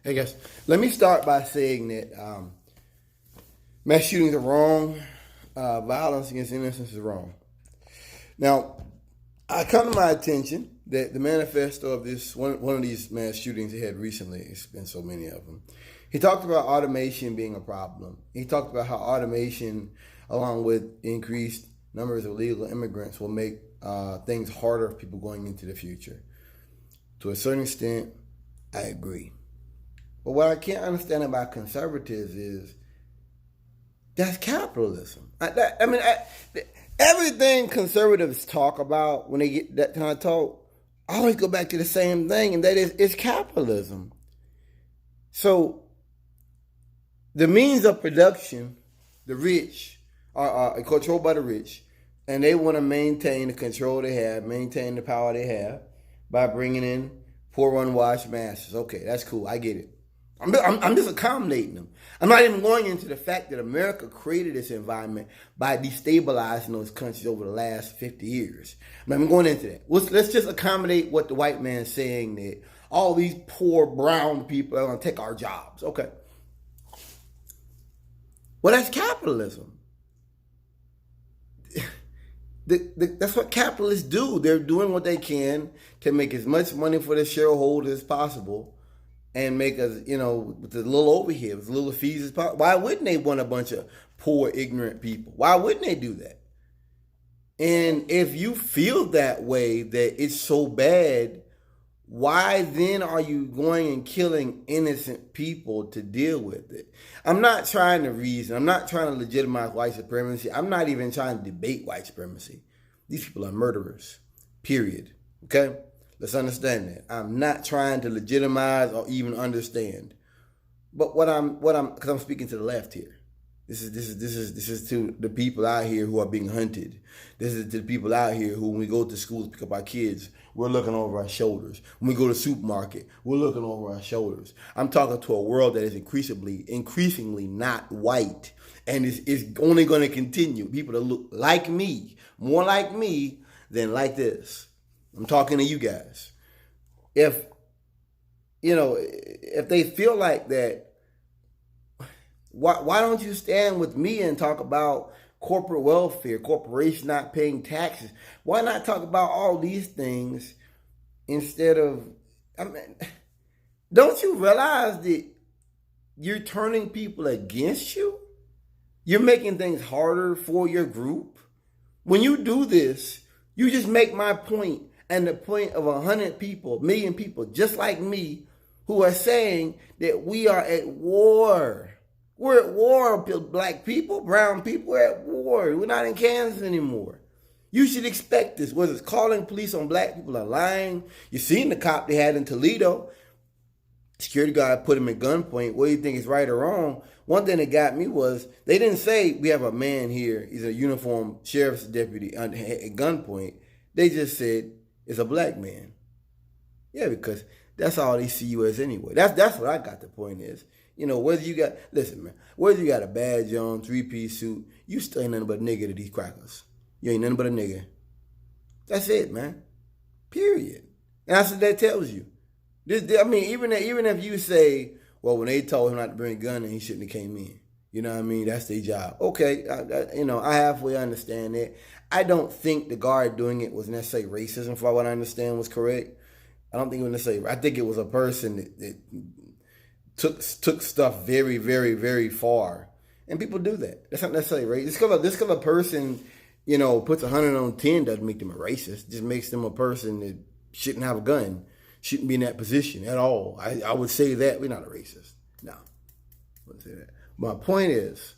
Hey guys, let me start by saying that mass shootings are wrong. Violence against innocence is wrong. Now, I come to my attention that the manifesto of this one of these mass shootings he had recently, it's been so many of them, he talked about automation being a problem. He talked about how automation, along with increased numbers of illegal immigrants, will make things harder for people going into the future. To a certain extent, I agree. But what I can't understand about conservatives is that's capitalism. Everything conservatives talk about when they get that kind of talk, I always go back to the same thing, and that is it's capitalism. So the means of production, the rich are controlled by the rich, and they want to maintain the control they have, maintain the power they have by bringing in poor unwashed masses. Okay, that's cool. I get it. I'm just accommodating them. I'm not even going into the fact that America created this environment by destabilizing those countries over the last 50 years. I'm going into that. Let's just accommodate what the white man's saying, that all these poor brown people are going to take our jobs. Okay. Well, that's capitalism. That's what capitalists do. They're doing what they can to make as much money for the shareholders as possible and make us, with as little overhead, as little fees as possible. Why wouldn't they want a bunch of poor, ignorant people? Why wouldn't they do that? And if you feel that way, that it's so bad, why then are you going and killing innocent people to deal with it? I'm not trying to reason. I'm not trying to legitimize white supremacy. I'm not even trying to debate white supremacy. These people are murderers, period. Okay? Let's understand that. I'm not trying to legitimize or even understand. But because I'm speaking to the left here. This is to the people out here who are being hunted. This is to the people out here who, when we go to schools, pick up our kids, we're looking over our shoulders. When we go to the supermarket, we're looking over our shoulders. I'm talking to a world that is increasingly not white, and is only going to continue. People that look like me, more like me than like this. I'm talking to you guys. If they feel like that, why don't you stand with me and talk about corporate welfare, corporations not paying taxes? Why not talk about all these things instead of, don't you realize that you're turning people against you? You're making things harder for your group. When you do this, you just make my point and the point of 100 people, million people, just like me, who are saying that we are at war. We're at war, black people, brown people, we're at war. We're not in Kansas anymore. You should expect this. Whether it's calling police on black people are lying. You seen the cop they had in Toledo. Security guard put him at gunpoint. What do you think is right or wrong? One thing that got me was they didn't say we have a man here. He's a uniformed sheriff's deputy at gunpoint. They just said it's a black man. Yeah, because that's all they see you as anyway. That's what I got. The point is, whether you got a badge on, 3-piece suit, you still ain't nothing but a nigga to these crackers. You ain't nothing but a nigga. That's it, man. Period. And that's what that tells you. Even if you say, well, when they told him not to bring a gun, he shouldn't have came in. You know what I mean? That's their job. Okay, I halfway understand that. I don't think the guard doing it was necessarily racism, for what I understand was correct. I don't think it was necessarily. I think it was a person that took stuff very, very, very far. And people do that. That's not necessarily racist. Just because a person, puts 100 on 10 doesn't make them a racist. It just makes them a person that shouldn't have a gun, shouldn't be in that position at all. I would say that we're not a racist. No, I wouldn't say that. My point is,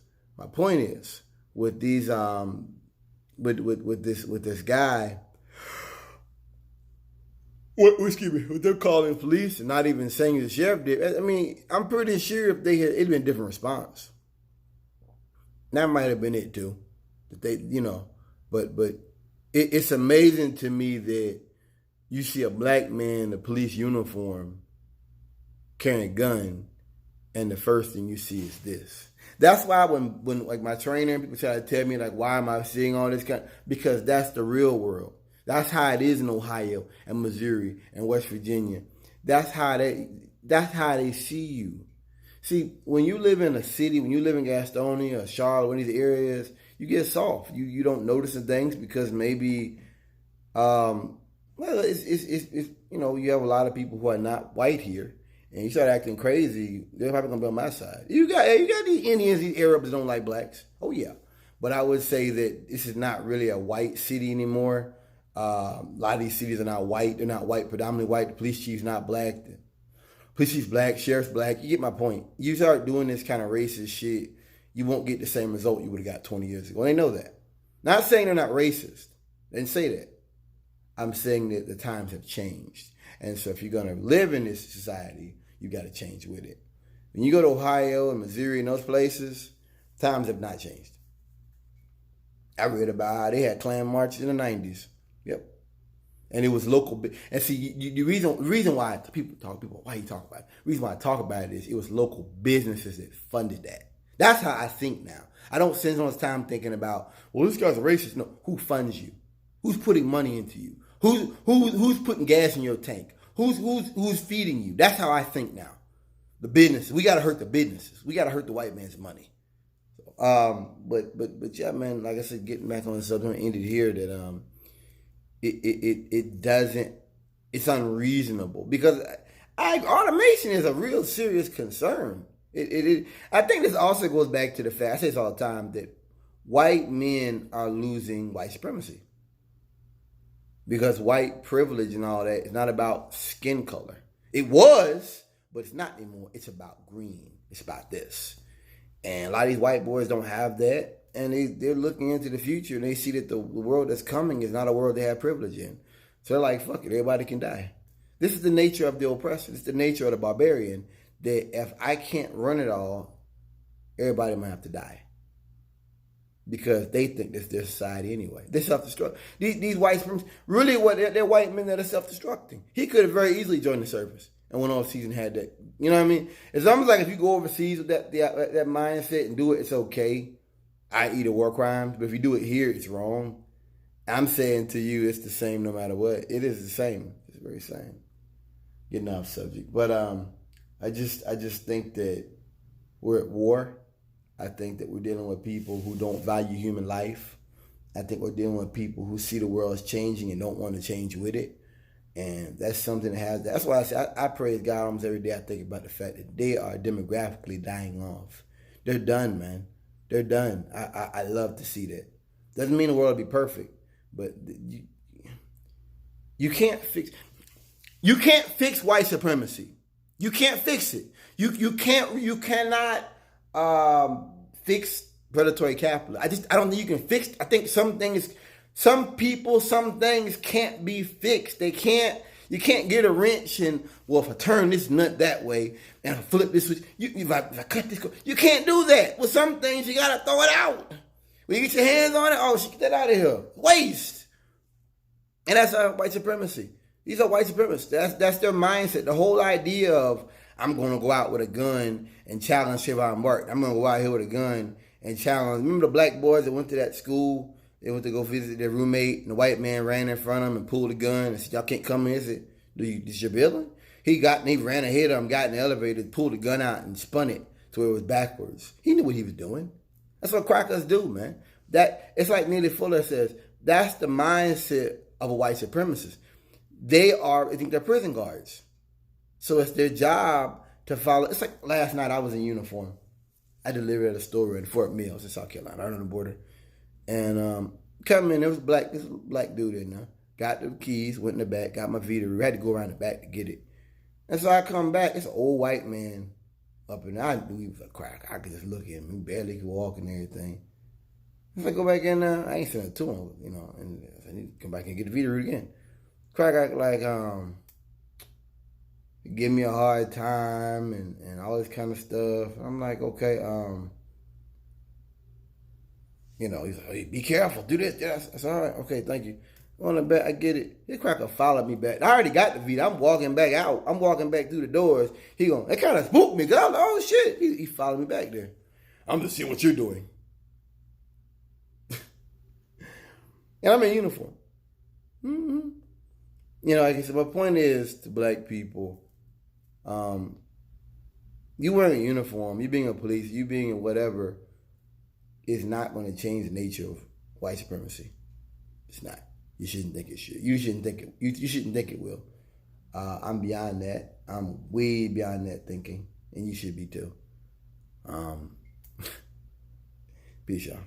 with these with this guy, what they're calling police and not even saying the sheriff did. I'm pretty sure if they had, it'd been a different response. That might have been it too. That they, but it's amazing to me that you see a black man in a police uniform carrying a gun, and the first thing you see is this. That's why when like my trainer and people try to tell me, like, why am I seeing all this because that's the real world. That's how it is in Ohio and Missouri and West Virginia. That's how That's how they see you. See, when you live in a city, when you live in Gastonia or Charlotte, one of these areas, you get soft. You don't notice the things because maybe, well, it's you have a lot of people who are not white here, and you start acting crazy, they're probably gonna be on my side. You got these Indians, these Arabs that don't like blacks. Oh yeah, but I would say that this is not really a white city anymore. A lot of these cities are not white. They're not white, predominantly white. The police chief's not black. The police chief's black. Sheriff's black. You get my point. You start doing this kind of racist shit, you won't get the same result you would have got 20 years ago. They know that. Not saying they're not racist. They didn't say that. I'm saying that the times have changed. And so if you're going to live in this society, you got to change with it. When you go to Ohio and Missouri and those places, times have not changed. I read about how they had Klan marches in the 90s. Yep. And it was local. And see, the reason why why you talk about it? The reason why I talk about it is it was local businesses that funded that. That's how I think now. I don't spend so much time thinking about, well, this guy's a racist. No, who funds you? Who's putting money into you? Who's putting gas in your tank? Who's feeding you? That's how I think now. The businesses. We gotta hurt the businesses. We gotta hurt the white man's money. But yeah, man. Like I said, getting back on the subject, ended here that it doesn't. It's unreasonable because automation is a real serious concern. I think this also goes back to the fact, I say this all the time, that white men are losing white supremacy. Because white privilege and all that is not about skin color. It was, but it's not anymore. It's about green. It's about this. And a lot of these white boys don't have that. And they're looking into the future and they see that the world that's coming is not a world they have privilege in. So they're like, fuck it, everybody can die. This is the nature of the oppressor. It's the nature of the barbarian. That if I can't run it all, everybody might have to die. Because they think that's their society anyway. They're self-destructing. These white supremacists, really they're white men that are self-destructing. He could have very easily joined the service and went overseas and had that. You know what I mean? It's almost like if you go overseas with that mindset and do it, it's okay. I.e. the war crimes. But if you do it here, it's wrong. I'm saying to you, it's the same no matter what. It is the same. It's the very same. Getting off subject. But I just think that we're at war. I think that we're dealing with people who don't value human life. I think we're dealing with people who see the world as changing and don't want to change with it. And that's something that's why I say I praise God almost every day. I think about the fact that they are demographically dying off. They're done, man. They're done. I love to see that. Doesn't mean the world will be perfect, but you can't fix white supremacy. You can't fix it. You cannot fix predatory capitalism. I don't think you can fix. I think some things can't be fixed. You can't get a wrench and, well, if I turn this nut that way and I flip this switch, if I cut this, you can't do that. With some things, you gotta throw it out. When you get your hands on it, oh, get that out of here. Waste. And that's white supremacy. These are white supremacists. That's their mindset. The whole idea of, I'm going to go out with a gun and challenge Trayvon Martin. I'm going to go out here with a gun and challenge. Remember the black boys that went to that school? They went to go visit their roommate, and the white man ran in front of them and pulled a gun and said, y'all can't come in. He said, this your building? He ran ahead of them, got in the elevator, pulled the gun out and spun it to where it was backwards. He knew what he was doing. That's what crackers do, man. It's like Neely Fuller says, that's the mindset of a white supremacist. I think they're prison guards. So it's their job to follow. It's like last night I was in uniform. I delivered at a store in Fort Mills in South Carolina, right on the border. And coming in, there was this black dude in there. Got the keys, went in the back, got my Vita. We had to go around the back to get it. And so I come back, it's an old white man up in there. I knew he was a crack. I could just look at him. He barely could walk and everything. If I go back in there, I ain't saying it to him, and I need to come back and get the Vita again. Crack like give me a hard time and all this kind of stuff. I'm like, okay, he's like, hey, be careful, do this. That's all right. Okay, thank you. On the back, I get it. This cracker followed me back. I already got the Vita. I'm walking back out. I'm walking back through the doors. It kind of spooked me because I was like, oh shit. He followed me back there. I'm just seeing what you're doing. And I'm in uniform. Mm-hmm. Like I said, my point is to black people, You wearing a uniform, you being a police, you being a whatever, is not going to change the nature of white supremacy. It's not. You shouldn't think it should. You shouldn't think it. You shouldn't think it will. I'm beyond that. I'm way beyond that thinking, and you should be too. Peace, y'all.